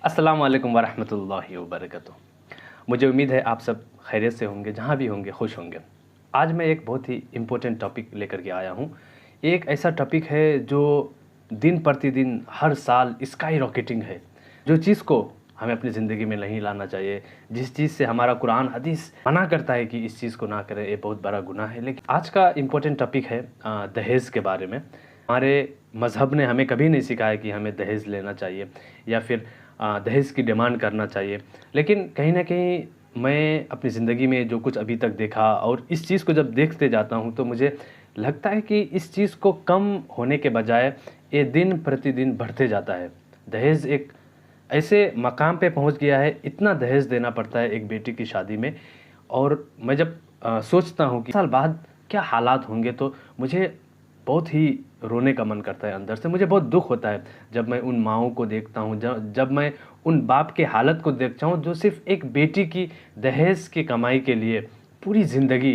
अस्सलाम वालेकुम वरहमतुल्लाहि वबरकatuh। मुझे उम्मीद है आप सब खैरियत से होंगे, जहाँ भी होंगे खुश होंगे। आज मैं एक बहुत ही इम्पोर्टेंट टॉपिक लेकर के आया हूँ। एक ऐसा टॉपिक है जो दिन प्रतिदिन हर साल स्काई रॉकेटिंग है। जो चीज़ को हमें अपनी ज़िंदगी में नहीं लाना चाहिए, जिस चीज़ से हमारा कुरान हदीस मना करता है कि इस चीज़ को ना करें, ये बहुत बड़ा गुनाह है। लेकिन आज का इम्पोर्टेंट टॉपिक है दहेज़ के बारे में। हमारे मज़हब ने हमें कभी नहीं सिखाया कि हमें दहेज़ लेना चाहिए या फिर दहेज़ की डिमांड करना चाहिए। लेकिन कहीं न कहीं मैं अपनी ज़िंदगी में जो कुछ अभी तक देखा और इस चीज़ को जब देखते जाता हूँ तो मुझे लगता है कि इस चीज़ को कम होने के बजाय ये दिन प्रतिदिन बढ़ते जाता है। दहेज़ एक ऐसे मकाम पे पहुँच गया है, इतना दहेज़ देना पड़ता है एक बेटी की शादी में। और मैं जब सोचता हूँ कि साल बाद क्या हालात होंगे तो मुझे बहुत ही रोने का मन करता है अंदर से। मुझे बहुत दुःख होता है जब मैं उन माँओं को देखता हूँ, जब मैं उन बाप की हालत को देखता हूँ जो सिर्फ़ एक बेटी की दहेज़ की कमाई के लिए पूरी ज़िंदगी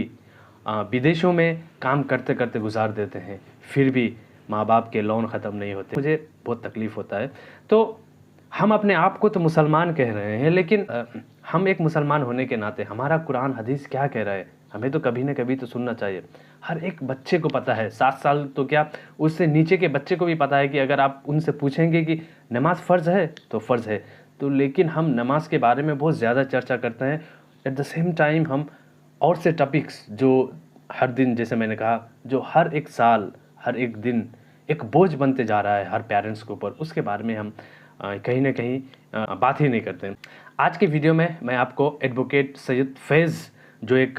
विदेशों में काम करते-करते गुज़ार देते हैं, फिर भी माँ-बाप के लोन ख़त्म नहीं होते। मुझे बहुत तकलीफ़ होता है। तो हम अपने आप को तो मुसलमान कह रहे हैं, लेकिन हम एक मुसलमान होने के नाते हमारा कुरान हदीस क्या कह रहा है, हमें तो कभी न कभी तो सुनना चाहिए। हर एक बच्चे को पता है, 7 साल तो क्या, उससे नीचे के बच्चे को भी पता है कि अगर आप उनसे पूछेंगे कि नमाज़ फ़र्ज़ है, तो फ़र्ज़ है। तो लेकिन हम नमाज़ के बारे में बहुत ज़्यादा चर्चा करते हैं। एट द सेम टाइम हम और से टॉपिक्स जो हर दिन, जैसे मैंने कहा, जो हर एक साल, हर एक दिन एक बोझ बनते जा रहा है हर पेरेंट्स के ऊपर, उसके बारे में हम कहीं न कहीं बात ही नहीं करते हैं। आज के वीडियो में मैं आपको एडवोकेट सैयद फैज़, जो एक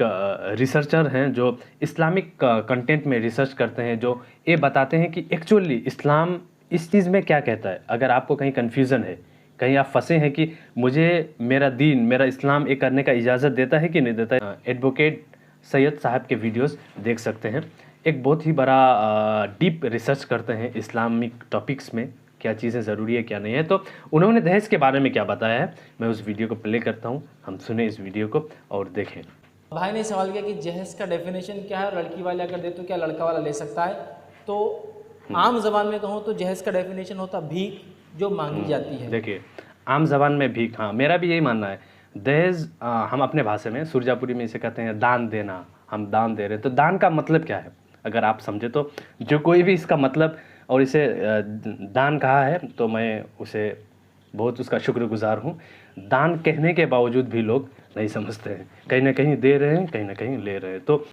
रिसर्चर हैं, जो इस्लामिक कंटेंट में रिसर्च करते हैं, जो ये बताते हैं कि एक्चुअली इस्लाम इस चीज़ में क्या कहता है। अगर आपको कहीं कन्फ्यूज़न है, कहीं आप फँसे हैं कि मुझे मेरा दीन, मेरा इस्लाम ये करने का इजाज़त देता है कि नहीं देता है, एडवोकेट सैयद साहब के वीडियोस देख सकते हैं। एक बहुत ही बड़ा डीप रिसर्च करते हैं इस्लामिक टॉपिक्स में, क्या चीज़ें ज़रूरी है क्या नहीं है। तो उन्होंने दहेज़ के बारे में क्या बताया है, मैं उस वीडियो को प्ले करता हूँ, हम सुने इस वीडियो को और देखें। भाई ने सवाल किया कि जहेज़ का डेफिनेशन क्या है, लड़की वाले अगर दे तो क्या लड़का वाला ले सकता है। तो आम ज़बान में कहूँ तो जहेज़ का डेफिनेशन होता भीख जो मांगी जाती है। देखिए, आम ज़बान में भीख, हाँ, मेरा भी यही मानना है। दहेज़ हम अपने भाषा में सुरजापुरी में इसे कहते हैं दान देना, हम दान दे रहे हैं। तो दान का मतलब क्या है, अगर आप समझे तो, जो कोई भी इसका मतलब और इसे दान कहा है तो मैं उसे बहुत उसका शुक्रगुज़ार हूँ। दान कहने के बावजूद भी लोग नहीं समझते हैं, कहीं न कहीं दे रहे हैं, कहीं न कहीं ले रहे हैं। तो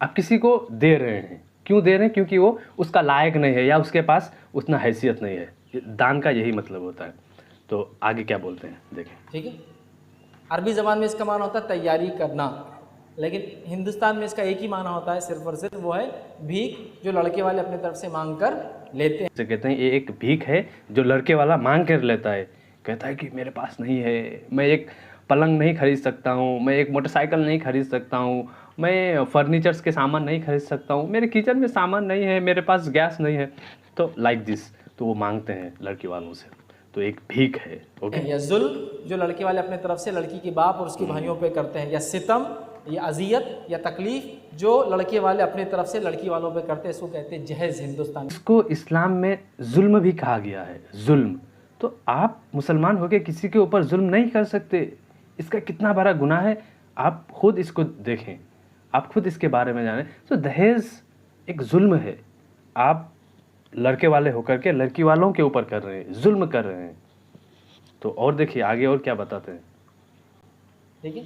आप किसी को दे रहे हैं, क्यों दे रहे हैं? क्योंकि वो उसका लायक नहीं है या उसके पास उतना हैसियत नहीं है। दान का यही मतलब होता है। तो आगे क्या बोलते हैं देखें। ठीक है, अरबी ज़बान में इसका माना होता है तैयारी करना, लेकिन हिंदुस्तान में इसका एक ही माना होता है सिर्फ और सिर्फ, वो है भीख जो लड़के वाले अपने तरफ से मांग कर लेते हैं। जैसे कहते हैं ये एक भीख है जो लड़के वाला मांग कर लेता है। कहता है कि मेरे पास नहीं है, मैं एक पलंग नहीं खरीद सकता हूँ, मैं एक मोटरसाइकिल नहीं खरीद सकता हूँ, मैं फर्नीचर्स के सामान नहीं खरीद सकता हूँ, मेरे किचन में सामान नहीं है, मेरे पास गैस नहीं है। तो लाइक दिस, तो वो मांगते हैं लड़की वालों से, तो एक भीख है। ओके, या जुल्म जो लड़के वाले अपने तरफ से लड़की के बाप और उसके भाइयों पे करते हैं, या सितम या अजियत या तकलीफ जो लड़के वाले अपने तरफ से लड़की वालों पे करते हैं, इसको कहते हैं जहेज हिंदुस्तान। इसको इस्लाम में जुल्म भी कहा गया है, जुल्म। तो आप मुसलमान होकर किसी के ऊपर जुल्म नहीं कर सकते, इसका कितना बड़ा गुनाह है, आप खुद इसको देखें, आप खुद इसके बारे में जानें। तो दहेज एक जुल्म है, आप लड़के वाले होकर के लड़की वालों के ऊपर कर रहे हैं, जुल्म कर रहे हैं। तो और देखिए आगे और क्या बताते हैं। ठीक है,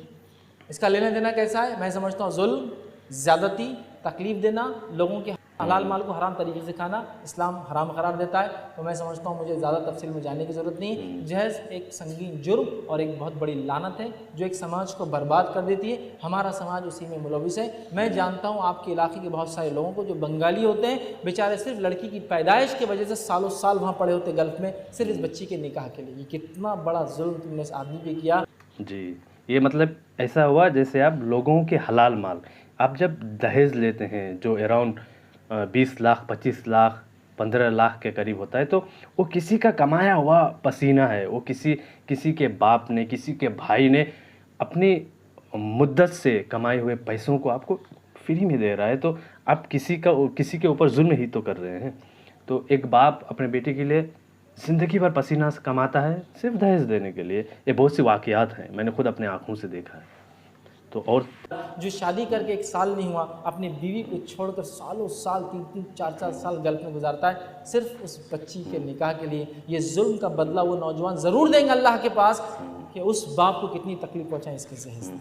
इसका लेना देना कैसा है? मैं समझता हूँ जुल्म, ज़्यादती, तकलीफ देना, लोगों के हलाल माल को हराम तरीके से खाना इस्लाम हराम करार देता है। तो मैं समझता हूँ मुझे ज़्यादा तफसील में जाने की ज़रूरत नहीं। जहेज़ एक संगीन जुर्म और एक बहुत बड़ी लानत है जो एक समाज को बर्बाद कर देती है। हमारा समाज उसी में मुलविस है। मैं जानता हूँ आपके इलाके के बहुत सारे लोगों को जो बंगाली होते हैं, बेचारे सिर्फ लड़की की पैदाइश की वजह से सालों साल वहाँ पड़े होते गल्फ़ में, सिर्फ इस बच्ची के निकाह के लिए। ये कितना बड़ा जुल्म तुमने इस आदमी पे किया। जी, ये मतलब ऐसा हुआ जैसे आप लोगों के हलाल माल, आप जब दहेज लेते हैं जो अराउंड 20 लाख, 25 लाख, 15 लाख के करीब होता है, तो वो किसी का कमाया हुआ पसीना है। वो किसी के बाप ने, किसी के भाई ने अपनी मुद्दत से कमाए हुए पैसों को आपको फ्री में दे रहा है। तो आप किसी के ऊपर जुल्म ही तो कर रहे हैं। तो एक बाप अपने बेटे के लिए ज़िंदगी भर पसीना से कमाता है सिर्फ दहेज देने के लिए। ये बहुत सी वाक़यात हैं, मैंने खुद अपने आँखों से देखा है। तो और जो शादी करके 1 साल नहीं हुआ, अपनी बीवी को छोड़कर सालों साल 3-3 4-4 साल गल्फ में गुजारता है सिर्फ उस बच्ची के निकाह के लिए। ये जुल्म का बदला वो नौजवान ज़रूर देंगे अल्लाह के पास कि उस बाप को कितनी तकलीफ पहुँचाएं इसके जहेज से।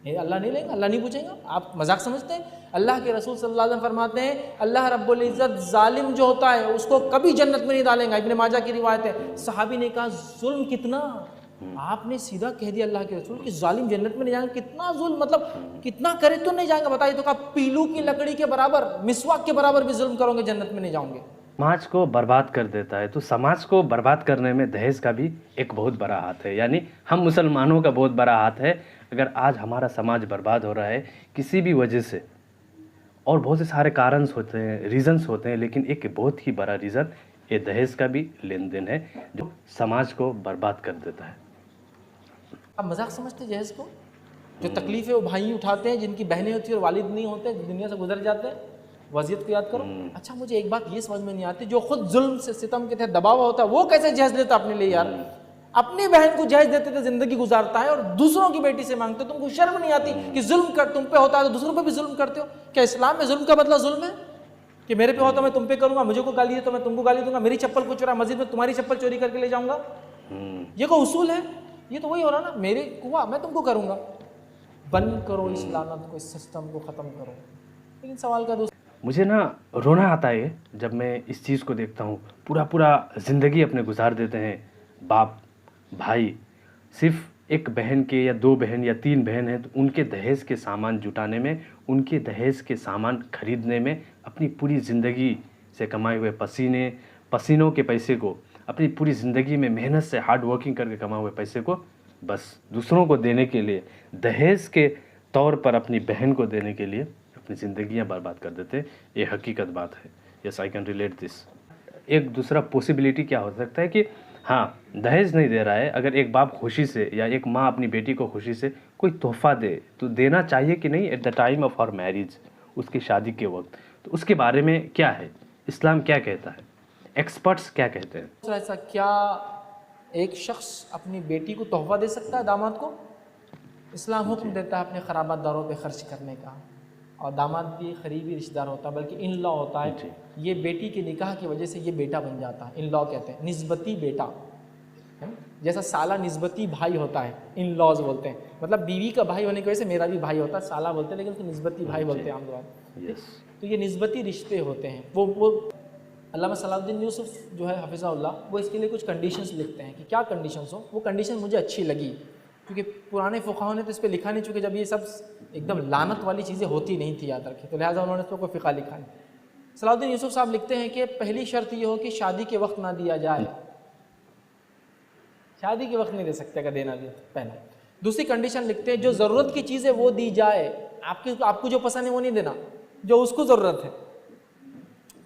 ये अल्लाह नहीं लेगा, अल्लाह नहीं पूछेगा। आप मजाक समझते हैं? अल्लाह के रसूल सल्लल्लाहु अलैहि वसल्लम फरमाते हैं अल्लाह रब्बुल इज़्ज़त जालिम जो होता है उसको कभी जन्नत में नहीं डालेगा। इब्ने माजा की रिवायत है। सहाबी ने कहा जुल्म कितना? आपने सीधा कह दिया अल्लाह के रसूल कि जालिम जन्नत में नहीं जाएंगे। कितना जुल्म, मतलब कितना करे तो नहीं जाएंगे? बताइए। तो कहा पीलू की लकड़ी के बराबर, मिसवाक के बराबर भी जुल्म करोगे जन्नत में नहीं जाओगे। समाज को बर्बाद कर देता है। तो समाज को बर्बाद करने में दहेज का भी एक बहुत बड़ा हाथ है, यानी हम मुसलमानों का बहुत बड़ा हाथ है। अगर आज हमारा समाज बर्बाद हो रहा है किसी भी वजह से, और बहुत से सारे कारण होते हैं, रीज़न्स होते हैं, लेकिन एक बहुत ही बड़ा रीज़न ये दहेज का भी लेन देन है जो समाज को बर्बाद कर देता है। आप मजाक समझते हैं जहेज को? जो तकलीफ़ें वो भाई उठाते हैं, जिनकी बहनें होती हैं और वालिद नहीं होते, दुनिया से गुजर जाते हैं, वज़ियत को याद करो। अच्छा, मुझे एक बात ये समझ में नहीं आती, जो खुद जुल्म से सितम के तहत दबाव होता है वो कैसे जहेज लेता अपने लिए? यार अपनी बहन को जहेज देते थे, जिंदगी गुजारता है, और दूसरों की बेटी से मांगते हो। तुमको शर्म नहीं आती कि जुल्म कर तुम पे होता है तो दूसरों पे भी जुल्म करते हो? क्या इस्लाम में जुल्म का बदला जुल्म है कि मेरे पे होता मैं तुम पे करूंगा, मुझे को गाली दे तो मैं तुमको गाली दूंगा, मेरी चप्पल को चुरा मस्जिद में तुम्हारी चप्पल चोरी करके ले जाऊंगा? ये कोई उसूल है? ये तो वही हो रहा ना, मेरे हुआ मैं तुमको करूंगा। बंद करो इस लानत को, इस सिस्टम को ख़त्म करो। लेकिन सवाल का दूसरा, मुझे ना रोना आता है जब मैं इस चीज़ को देखता हूँ। पूरा ज़िंदगी अपने गुजार देते हैं बाप भाई, सिर्फ एक बहन के या 2 बहन या 3 बहन हैं तो उनके दहेज के सामान जुटाने में, उनके दहेज के सामान खरीदने में अपनी पूरी ज़िंदगी से कमाए हुए पसीनों के पैसे को, अपनी पूरी ज़िंदगी में मेहनत से हार्ड वर्किंग करके कमाए हुए पैसे को बस दूसरों को देने के लिए, दहेज के तौर पर अपनी बहन को देने के लिए अपनी ज़िंदगियां बर्बाद कर देते। ये हकीकत बात है। Yes, I can relate this. एक दूसरा पॉसिबिलिटी क्या हो सकता है कि हाँ, दहेज नहीं दे रहा है, अगर एक बाप खुशी से या एक माँ अपनी बेटी को खुशी से कोई तोहफ़ा दे तो देना चाहिए कि नहीं at the time of our marriage, उसकी शादी के वक्त। तो उसके बारे में क्या है, इस्लाम क्या कहता है, एक्सपर्ट्स क्या कहते हैं? ऐसा क्या एक शख्स अपनी बेटी को तोहफा दे सकता है दामाद को? इस्लाम हुक्म देता है अपने ख़राबातदारों पे खर्च करने का, और दामाद भी करीबी रिश्तेदार होता है, बल्कि इन लॉ होता है। ये बेटी के निकाह की वजह से ये बेटा बन जाता है। इन लॉ कहते हैं, निस्बती बेटा, जैसा साला निस्बती भाई होता है, इन लॉज बोलते हैं। मतलब बीवी का भाई होने की वजह से मेरा भी भाई होता है, साला बोलते हैं, लेकिन उसको निस्बती भाई बोलते हैं आम तौर। तो ये निस्बती रिश्ते होते हैं। वो अल्लामा सलाहुद्दीन यूसुफ जो है हफिज़हुल्लाह, वो इसके लिए कुछ कंडीशंस लिखते हैं कि क्या कंडीशंस हो। वो कंडीशन मुझे अच्छी लगी क्योंकि पुराने फ़ुक़हा ने तो इस पर लिखा नहीं, चूँकि जब ये सब एकदम लानत वाली चीज़ें होती नहीं थी याद रखें, तो लिहाजा उन्होंने इस पर कोई फ़िक़ा लिखा नहीं। सलाहुद्दीन यूसुफ साहब लिखते हैं कि पहली शर्त ये हो कि शादी के वक्त ना दिया जाए, शादी के वक्त नहीं दे सकते अगर देना दिया पहला। दूसरी कंडीशन लिखते हैं जो ज़रूरत की चीज़ है वो दी जाए, आपको जो पसंद है वो नहीं देना, जो उसको ज़रूरत है।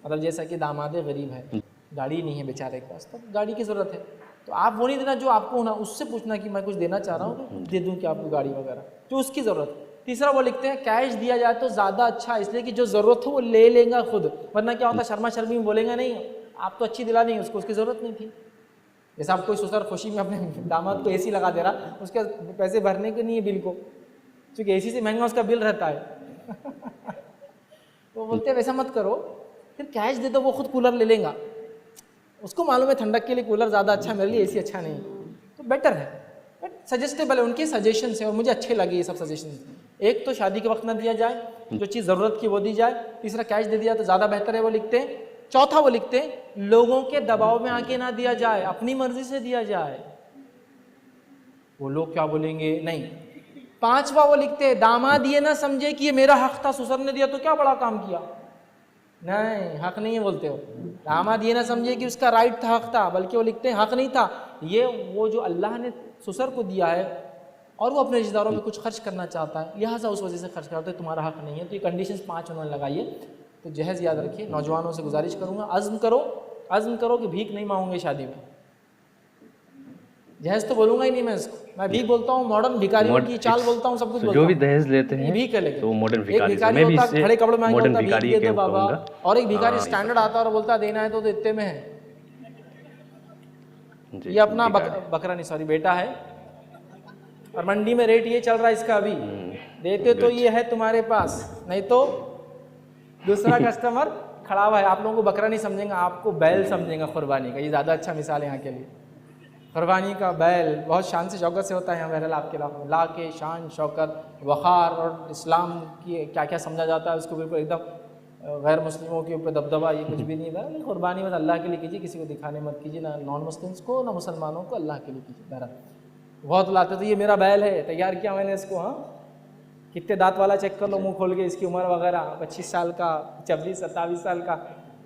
मतलब जैसा कि दामाद गरीब है, गाड़ी नहीं है बेचारे के पास, तो गाड़ी की ज़रूरत है, तो आप वो नहीं देना जो आपको होना, उससे पूछना कि मैं कुछ देना चाह रहा हूँ तो दे दूँ कि आपको गाड़ी वगैरह, जो उसकी ज़रूरत है। तीसरा वो लिखते हैं कैश दिया जाए तो ज़्यादा अच्छा, इसलिए कि जो ज़रूरत हो वो ले लेगा खुद, वरना क्या होता है शर्मा शर्मी में बोलेगा नहीं आप तो अच्छी दिला नहीं, उसको उसकी ज़रूरत नहीं थी। जैसे आप कोई ससुर खुशी में अपने दामाद को एसी लगा दे रहा, उसके पैसे भरने के नहीं है बिल को, क्योंकि एसी से महंगा उसका बिल रहता है तो बोलते हैं वैसा मत करो, फिर कैश दे दो, वो खुद कूलर ले लेगा, उसको मालूम है ठंडक के लिए कूलर ज़्यादा अच्छा है, मेरे लिए एसी अच्छा नहीं, तो बेटर है। बट सजेस्टेबल है, उनके सजेशन है और मुझे अच्छे लगे ये सब सजेशन। एक तो शादी के वक्त ना दिया जाए, जो चीज़ ज़रूरत की वो दी जाए। तीसरा कैश दे दिया तो ज़्यादा बेहतर है, वो लिखते हैं। चौथा वो लिखते हैं लोगों के दबाव में आके ना दिया जाए, अपनी मर्जी से दिया जाए, वो लोग क्या बोलेंगे नहीं। पांचवा वो लिखते हैं दामाद ये ना समझे कि ये मेरा हक था, ससुर ने दिया तो क्या बड़ा काम किया, नहीं हक नहीं है बोलते हो। दामाद ये ना समझे कि उसका राइट था, हक था, बल्कि वो लिखते हैं हक नहीं था, ये वो जो अल्लाह ने ससुर को दिया है और वो अपने रिश्तेदारों में कुछ खर्च करना चाहता है, लिहाजा उस वजह से खर्च करते हैं, तुम्हारा हक नहीं है। तो ये कंडीशंस 5 उन्होंने लगाई है। तो जहेज याद रखिए, नौजवानों से गुजारिश करूँगा, अज़्म करो कि भीख नहीं मांगोगे शादी में। जहेज तो बोलूँगा ही नहीं मैं इसको, मैं भीख बोलता हूँ, मॉडर्न भिखारियों की चाल बोलता हूँ, सब कुछ बोलता हूँ। जो भी दहेज लेते हैं भीख है, लेकिन तो मॉडर्न एक भिखारी होता है खड़े कपड़े मांगता है, भीख दे दो बाबा, और एक भिखारी स्टैंडर्ड आता है और बोलता है देना है तो इतने में है, जी, ये अपना बेकार है। बकरा नहीं, सॉरी, बेटा है, और मंडी में रेट ये चल रहा है इसका अभी। देते तो ये है तुम्हारे पास, नहीं तो दूसरा कस्टमर खड़ा हुआ है। आप लोगों को बकरा नहीं समझेंगे, आपको बैल समझेंगे कुर्बानी का। ये ज़्यादा अच्छा मिसाल है यहाँ के लिए। कुर्बानी का बैल बहुत शान से शौकत से होता है यहाँ बहरहाल आपके इलाके में। ला के शान शौकत वक़ार और इस्लाम की क्या क्या समझा जाता है उसको बिल्कुल एकदम गैर मुस्लिमों के ऊपर दबदबा, ये कुछ भी नहीं है। कुर्बानी बस अल्लाह के लिए कीजिए, किसी को दिखाने मत कीजिए, ना नॉन मुस्लिम्स को ना मुसलमानों को, अल्लाह के लिए कीजिए। बहरहाल बहुत लाते तो ये मेरा बैल है, तैयार किया मैंने इसको, हाँ कितने दांत वाला चेक कर लो मुंह खोल के, इसकी उम्र वगैरह 25 साल का, 26-27 साल का,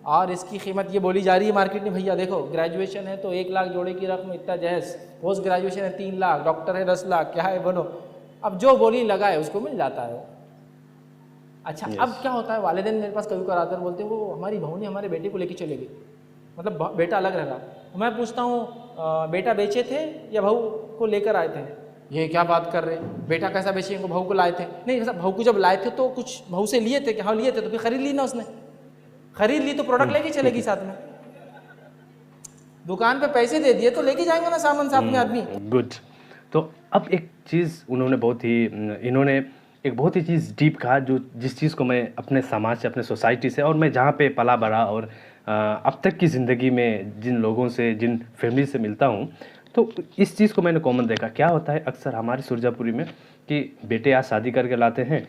और इसकी कीमत ये बोली जा रही है मार्केट में। भैया देखो, ग्रेजुएशन है तो 1 लाख जोड़े की रकम, इतना जहेज, पोस्ट ग्रेजुएशन है 3 लाख, डॉक्टर है 10 लाख, क्या है बोलो। अब जो बोली लगाए उसको मिल जाता है। अच्छा अब क्या होता है, वालिदैन मेरे पास कभी कभार आते हैं, बोलते हैं वो हमारी बहू ने हमारे बेटे को लेके चले गई, मतलब बेटा अलग रह रहा। तो मैं पूछता हूँ बेटा बेचे थे या बहू को लेकर आए थे? ये क्या बात कर रहे हैं, बेटा कैसा बेचे, बहू को लाए थे? नहीं, बहू को जब लाए थे तो कुछ बहू से लिए थे कि हाँ लिए थे, तो फिर खरीद ली ना उसने, खरीद ली तो प्रोडक्ट लेके चलेगी साथ में। दुकान पे पैसे दे दिए तो लेके जाएंगे ना सामान साथ में आदमी। गुड। तो अब एक चीज़ उन्होंने इन्होंने एक बहुत ही चीज़ डीप कहा, जो जिस चीज़ को मैं अपने समाज से, अपने सोसाइटी से, और मैं जहाँ पे पला बड़ा और अब तक की ज़िंदगी में जिन लोगों से, जिन फैमिली से मिलता हूँ, तो इस चीज़ को मैंने कॉमन देखा। क्या होता है अक्सर हमारे सुरजापुरी में कि बेटे आज शादी करके लाते हैं,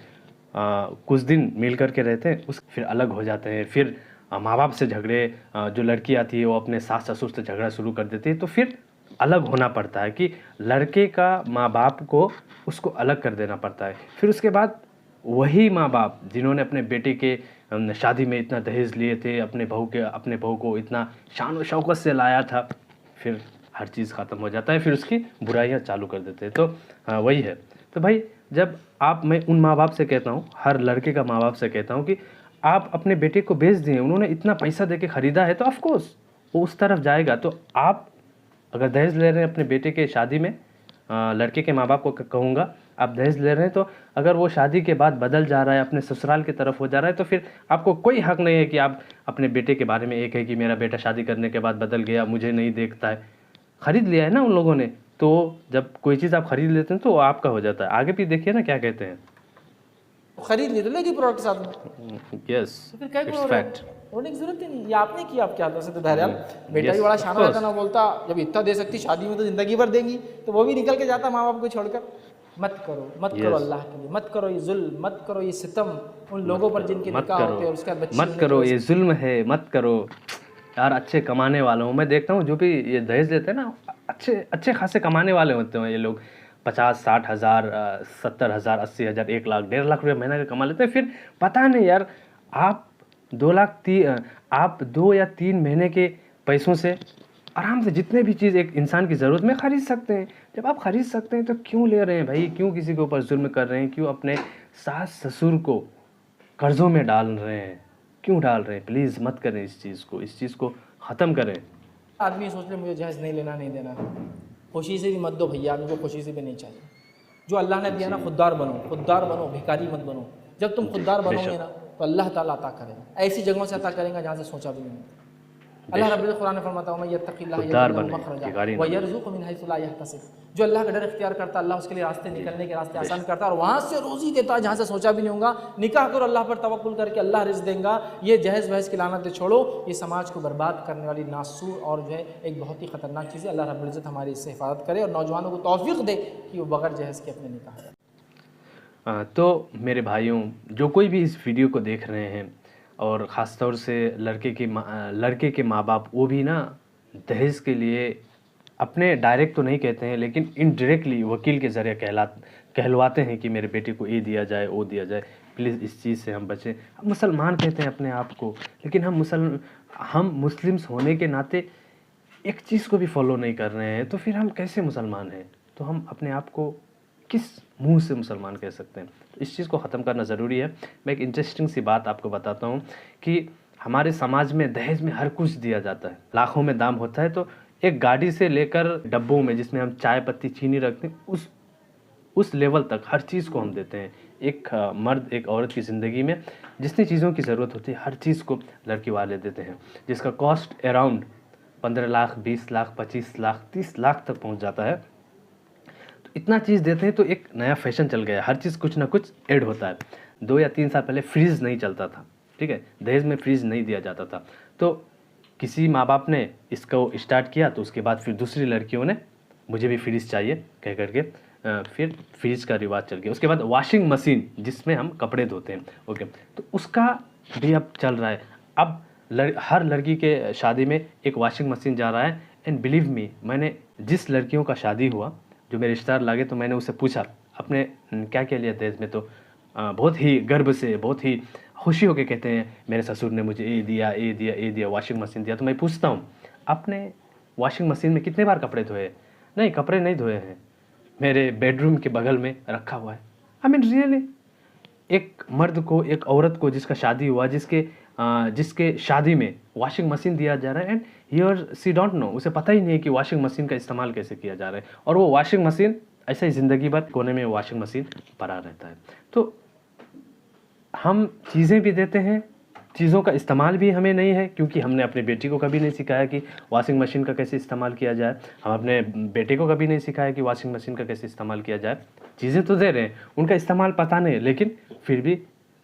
कुछ दिन मिल करके रहते हैं, उस फिर अलग हो जाते हैं, फिर माँ बाप से झगड़े, जो लड़की आती है वो अपने सास ससुर से झगड़ा शुरू कर देती है, तो फिर अलग होना पड़ता है कि लड़के का माँ बाप को उसको अलग कर देना पड़ता है। फिर उसके बाद वही माँ बाप जिन्होंने अपने बेटे के शादी में इतना दहेज लिए थे, अपने बहू को इतना शान और शौकत से लाया था, फिर हर चीज़ ख़त्म हो जाता है, फिर उसकी बुराइयाँ चालू कर देते हैं। तो वही है। तो भाई जब मैं उन माँ बाप से कहता हूँ, हर लड़के का माँ बाप से कहता हूँ कि आप अपने बेटे को बेच दिए, उन्होंने इतना पैसा दे के ख़रीदा है, तो ऑफकोर्स वो उस तरफ जाएगा। तो आप अगर दहेज ले रहे हैं अपने बेटे के शादी में, लड़के के माँ बाप को कहूँगा आप दहेज ले रहे हैं, तो अगर वो शादी के बाद बदल जा रहा है, अपने ससुराल की तरफ हो जा रहा है, तो फिर आपको कोई हक नहीं है कि आप अपने बेटे के बारे में एक है कि मेरा बेटा शादी करने के बाद बदल गया, मुझे नहीं देखता है। ख़रीद लिया है ना उन लोगों ने, तो जब कोई चीज़ आप खरीद लेते हैं तो वो आपका हो जाता है। आगे भी देखिए ना क्या कहते हैं, खरीद ली तो लेगी प्रोडक्ट साथ में। यस तो फिर क्या इट्स फैक्ट। रोने की जरूरत ही नहीं, ये आपने किया, आप क्या कर सकते। बहरहाल बेटा भी बड़ा शाना रहता ना, बोलता जब इतना दे सकती शादी में तो जिंदगी भर देंगी, तो वो भी निकल के जाता माँ बाप को छोड़कर। मत करो अल्लाह के लिए, मत करो ये जुल्म, मत करो ये सितम उन लोगों पर जिनके निकाह होते हैं और उसके बाद बच्चे। मत करो ये जुल्म है, मत करो यार। अच्छे कमाने वालों हूँ मैं देखता हूँ, जो भी ये दहेज लेते हैं ना, अच्छे खासे कमाने वाले होते हैं ये लोग। 50-60 हज़ार, 70 हज़ार, 80 हज़ार, 1 लाख, 1.5 लाख रुपये महीना का कमा लेते हैं। फिर पता नहीं यार, आप 2 या 3 महीने के पैसों से आराम से जितने भी चीज़ एक इंसान की ज़रूरत में ख़रीद सकते हैं। जब आप ख़रीद सकते हैं तो क्यों ले रहे हैं भाई, क्यों किसी के ऊपर जुल्म कर रहे हैं, क्यों अपने सास ससुर को कर्ज़ों में डाल रहे हैं, क्यों डाल रहे हैं? प्लीज़ मत करें इस चीज़ को ख़त्म करें। आदमी सोच ले मुझे जहेज नहीं लेना, नहीं देना, खुशी से भी मत दो भैया, आदमी को खुशी से भी नहीं चाहिए। जो अल्लाह ने दिया ना, खुददार बनो, भिखारी मत बनो। जब तुम खुददार बनोगे ना तो अल्लाह ताला अता करेगा, ऐसी जगहों से अता करेगा जहाँ से सोचा भी नहीं। अल्लाह रब्बुल कुरान में फरमाता है, जो अल्लाह का डर इख्तियार करता है, अल्लाह उसके लिए रास्ते निकलने के रास्ते आसान करता है और वहाँ से रोज़ी देता है जहाँ से सोचा भी नहीं होगा। निकाह करो, अल्लाह पर तवक्कुल करके, अल्लाह रिज़्क़ देगा। ये जहेज़ वहेज़ की लानतें छोड़ो, ये समाज को बर्बाद करने वाली नासूर और जो है एक बहुत ही ख़तरनाक चीज़ है। अल्लाह रब्बुल इज़्ज़त हमारी इससे हिफाजत करे और नौजवानों को तौफ़ीक़ दे कि वो बगैर जहेज़ के अपने निकाह करें। तो मेरे भाइयों, जो कोई भी इस वीडियो को देख रहे हैं, और ख़ास तौर से लड़के के माँ बाप, वो भी ना दहेज के लिए अपने डायरेक्ट तो नहीं कहते हैं, लेकिन इनडायरेक्टली वकील के ज़रिए कहलवाते हैं कि मेरे बेटे को ये दिया जाए, वो दिया जाए। प्लीज़ इस चीज़ से हम बचें। हम मुसलमान कहते हैं अपने आप को, लेकिन हम मुस्लिम्स होने के नाते एक चीज़ को भी फॉलो नहीं कर रहे हैं, तो फिर हम कैसे मुसलमान हैं? तो हम अपने आप को किस मुंह से मुसलमान कह सकते हैं? तो इस चीज़ को ख़त्म करना ज़रूरी है। मैं एक इंटरेस्टिंग सी बात आपको बताता हूँ कि हमारे समाज में दहेज में हर कुछ दिया जाता है, लाखों में दाम होता है। तो एक गाड़ी से लेकर डब्बों में जिसमें हम चाय पत्ती चीनी रखते हैं, उस लेवल तक हर चीज़ को हम देते हैं। एक मर्द एक औरत की ज़िंदगी में जितनी चीज़ों की ज़रूरत होती है, हर चीज़ को लड़की वाले देते हैं, जिसका कॉस्ट अराउंड 15 लाख, 20 लाख, 25 लाख, 30 लाख तक पहुंच जाता है। तो इतना चीज़ देते हैं तो एक नया फैशन चल गया है, हर चीज़ कुछ ना कुछ ऐड होता है। 2 या 3 साल पहले फ्रीज़ नहीं चलता था, ठीक है, दहेज में फ्रीज़ नहीं दिया जाता था। तो किसी माँ बाप ने इसको स्टार्ट किया, तो उसके बाद फिर दूसरी लड़कियों ने मुझे भी फ्रीज़ चाहिए कह करके फिर फ्रीज का रिवाज चल गया। उसके बाद वॉशिंग मशीन जिसमें हम कपड़े धोते हैं, ओके, तो उसका भी अब चल रहा है। अब हर लड़की के शादी में एक वॉशिंग मशीन जा रहा है। एंड बिलीव मी, मैंने जिस लड़कियों का शादी हुआ, जो मेरे रिश्तेदार लगे, तो मैंने उससे पूछा आपने क्या क्या लिया दहेज में, तो बहुत ही गर्व से, बहुत ही खुशी होकर कहते हैं मेरे ससुर ने मुझे ये दिया, ये दिया, ये दिया, वॉशिंग मशीन दिया। तो मैं पूछता हूँ आपने वॉशिंग मशीन में कितने बार कपड़े धोए? नहीं, कपड़े नहीं धोए हैं, मेरे बेडरूम के बगल में रखा हुआ है। आई मीन रियली, एक मर्द को, एक औरत को जिसका शादी हुआ, जिसके शादी में वॉशिंग मशीन दिया जा रहा है, and here she don't know, उसे पता ही नहीं है कि वॉशिंग मशीन का इस्तेमाल कैसे किया जा रहा है। और वो वॉशिंग मशीन ऐसा ही ज़िंदगी भर कोने में वॉशिंग मशीन पड़ा रहता है। तो हम चीज़ें भी देते हैं, चीज़ों का इस्तेमाल भी हमें नहीं है, क्योंकि हमने अपने बेटी को कभी नहीं सिखाया कि वॉशिंग मशीन का कैसे इस्तेमाल किया जाए। हम अपने बेटे को कभी नहीं सिखाया कि वॉशिंग मशीन का कैसे इस्तेमाल किया जाए। चीज़ें तो दे रहे हैं, उनका इस्तेमाल पता नहीं, लेकिन फिर भी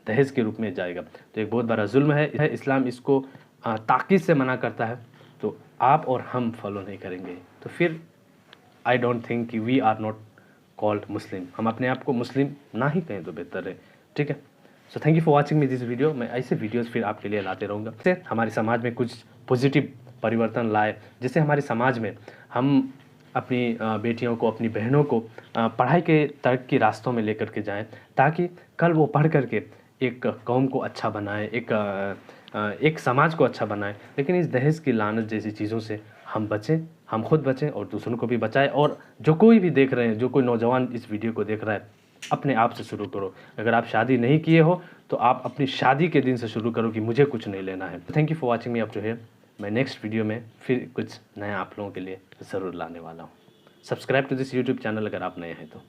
दहेज के रूप में जाएगा। तो एक बहुत बड़ा जुल्म है। इस्लाम इसको ताक़ीद से मना करता है, तो आप और हम फॉलो नहीं करेंगे, तो फिर आई डोंट थिंक कि वी आर नॉट कॉल्ड मुस्लिम। हम अपने आप को मुस्लिम ना ही कहें तो बेहतर है, ठीक है। So thank you for watching me this video. मैं ऐसे वीडियोस फिर आपके लिए लाते रहूँगा, जिससे हमारे समाज में कुछ पॉजिटिव परिवर्तन लाए, जिससे हमारे समाज में हम अपनी बेटियों को, अपनी बहनों को पढ़ाई के तर्क की रास्तों में लेकर के जाएं, ताकि कल वो पढ़ करके एक कौम को अच्छा बनाए, एक समाज को अच्छा बनाए। लेकिन इस दहेज की लानत जैसी चीज़ों से हम बचें, हम खुद बचें और दूसरों को भी बचाएं। और जो कोई भी देख रहे हैं, जो कोई नौजवान इस वीडियो को देख रहा है, अपने आप से शुरू करो। अगर आप शादी नहीं किए हो तो आप अपनी शादी के दिन से शुरू करो कि मुझे कुछ नहीं लेना है। Thank you for watching me up to here. मैं नेक्स्ट वीडियो में फिर कुछ नया आप लोगों के लिए ज़रूर लाने वाला हूँ। Subscribe to this YouTube channel अगर आप नए हैं तो।